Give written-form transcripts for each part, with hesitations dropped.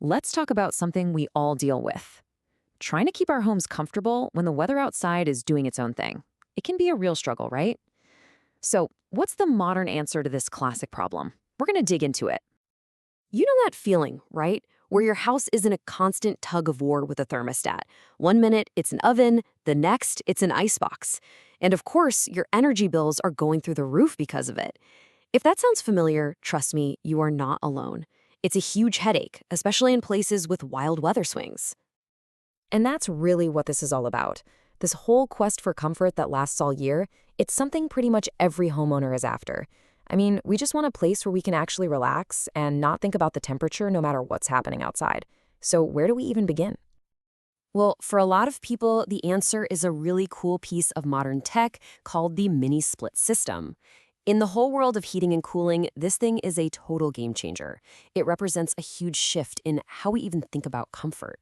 Let's talk about something we all deal with. Trying to keep our homes comfortable when the weather outside is doing its own thing. It can be a real struggle, right? So, what's the modern answer to this classic problem? We're going to dig into it. You know that feeling, right? Where your house is in a constant tug of war with a thermostat. One minute it's an oven, the next it's an icebox. And of course, your energy bills are going through the roof because of it. If that sounds familiar, trust me, you are not alone. It's a huge headache, especially in places with wild weather swings. And that's really what this is all about. This whole quest for comfort that lasts all year, it's something pretty much every homeowner is after. I mean, we just want a place where we can actually relax and not think about the temperature no matter what's happening outside. So where do we even begin? Well, for a lot of people, the answer is a really cool piece of modern tech called the mini split system. In the whole world of heating and cooling, this thing is a total game changer. It represents a huge shift in how we even think about comfort.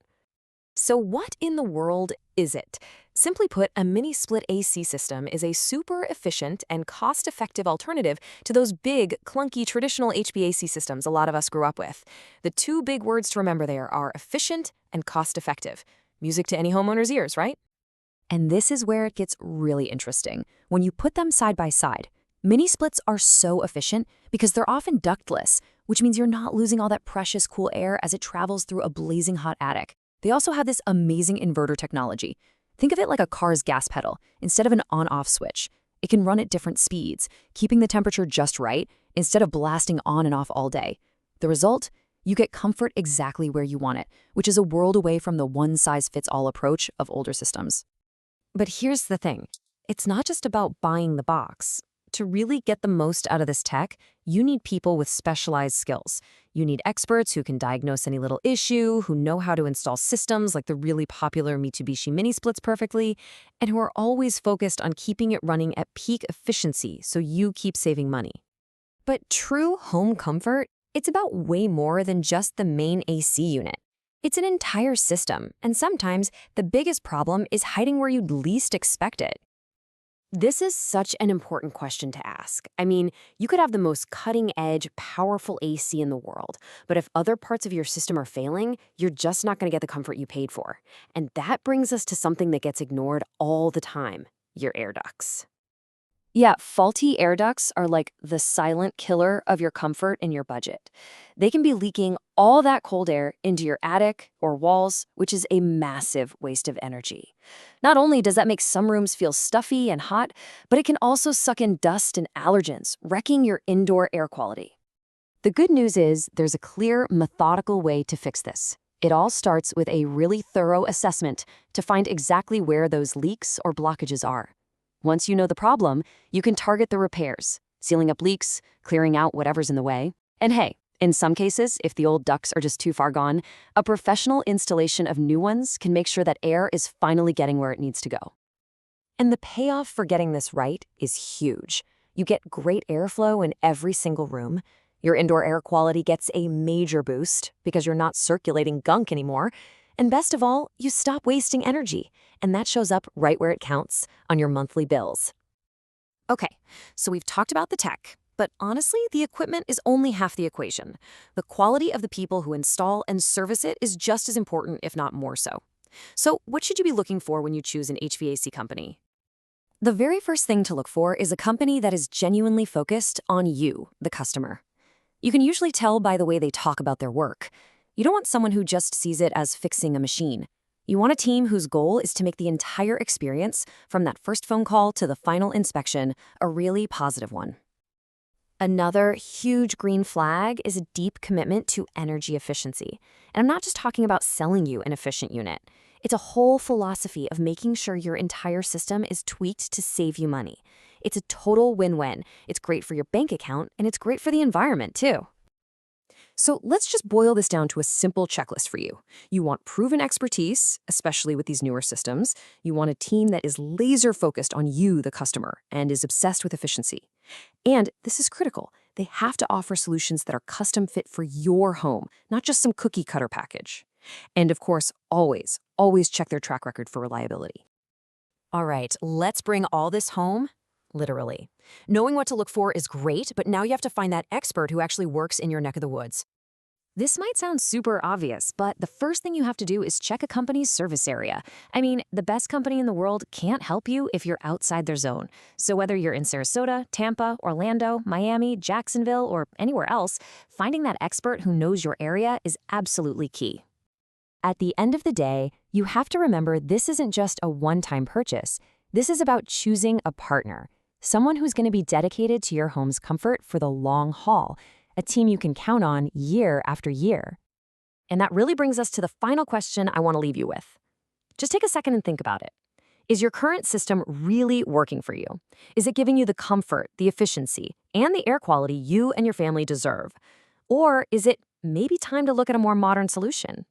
So what in the world is it? Simply put, a mini-split AC system is a super efficient and cost-effective alternative to those big, clunky, traditional HVAC systems a lot of us grew up with. The two big words to remember there are efficient and cost-effective. Music to any homeowner's ears, right? And this is where it gets really interesting. When you put them side by side, mini splits are so efficient because they're often ductless, which means you're not losing all that precious cool air as it travels through a blazing hot attic. They also have this amazing inverter technology. Think of it like a car's gas pedal. Instead of an on-off switch, it can run at different speeds, keeping the temperature just right instead of blasting on and off all day. The result? You get comfort exactly where you want it, which is a world away from the one-size-fits-all approach of older systems. But here's the thing. It's not just about buying the box. To really get the most out of this tech, you need people with specialized skills. You need experts who can diagnose any little issue, who know how to install systems like the really popular Mitsubishi mini splits perfectly, and who are always focused on keeping it running at peak efficiency so you keep saving money. But true home comfort, it's about way more than just the main AC unit. It's an entire system, and sometimes the biggest problem is hiding where you'd least expect it. This is such an important question to ask. I mean, you could have the most cutting-edge, powerful AC in the world, but if other parts of your system are failing, you're just not going to get the comfort you paid for. And that brings us to something that gets ignored all the time, your air ducts. Yeah, faulty air ducts are like the silent killer of your comfort and your budget. They can be leaking all that cold air into your attic or walls, which is a massive waste of energy. Not only does that make some rooms feel stuffy and hot, but it can also suck in dust and allergens, wrecking your indoor air quality. The good news is there's a clear, methodical way to fix this. It all starts with a really thorough assessment to find exactly where those leaks or blockages are. Once you know the problem, you can target the repairs, sealing up leaks, clearing out whatever's in the way. And hey, in some cases, if the old ducts are just too far gone, a professional installation of new ones can make sure that air is finally getting where it needs to go. And the payoff for getting this right is huge. You get great airflow in every single room. Your indoor air quality gets a major boost because you're not circulating gunk anymore. And best of all, you stop wasting energy, and that shows up right where it counts, on your monthly bills. Okay, so we've talked about the tech, but honestly, the equipment is only half the equation. The quality of the people who install and service it is just as important, if not more so. So what should you be looking for when you choose an HVAC company? The very first thing to look for is a company that is genuinely focused on you, the customer. You can usually tell by the way they talk about their work. You don't want someone who just sees it as fixing a machine. You want a team whose goal is to make the entire experience, from that first phone call to the final inspection, a really positive one. Another huge green flag is a deep commitment to energy efficiency. And I'm not just talking about selling you an efficient unit. It's a whole philosophy of making sure your entire system is tweaked to save you money. It's a total win-win. It's great for your bank account, and it's great for the environment, too. So let's just boil this down to a simple checklist for you. You want proven expertise, especially with these newer systems. You want a team that is laser focused on you, the customer, and is obsessed with efficiency. And this is critical. They have to offer solutions that are custom fit for your home, not just some cookie cutter package. And of course, always check their track record for reliability. All right, let's bring all this home, literally. Knowing what to look for is great, but now you have to find that expert who actually works in your neck of the woods. This might sound super obvious, but the first thing you have to do is check a company's service area. I mean, the best company in the world can't help you if you're outside their zone. So whether you're in Sarasota, Tampa, Orlando, Miami, Jacksonville, or anywhere else, finding that expert who knows your area is absolutely key. At the end of the day, you have to remember this isn't just a one-time purchase. This is about choosing a partner, someone who's going to be dedicated to your home's comfort for the long haul, a team you can count on year after year. And that really brings us to the final question I want to leave you with. Just take a second and think about it. Is your current system really working for you? Is it giving you the comfort, the efficiency, and the air quality you and your family deserve? Or is it maybe time to look at a more modern solution?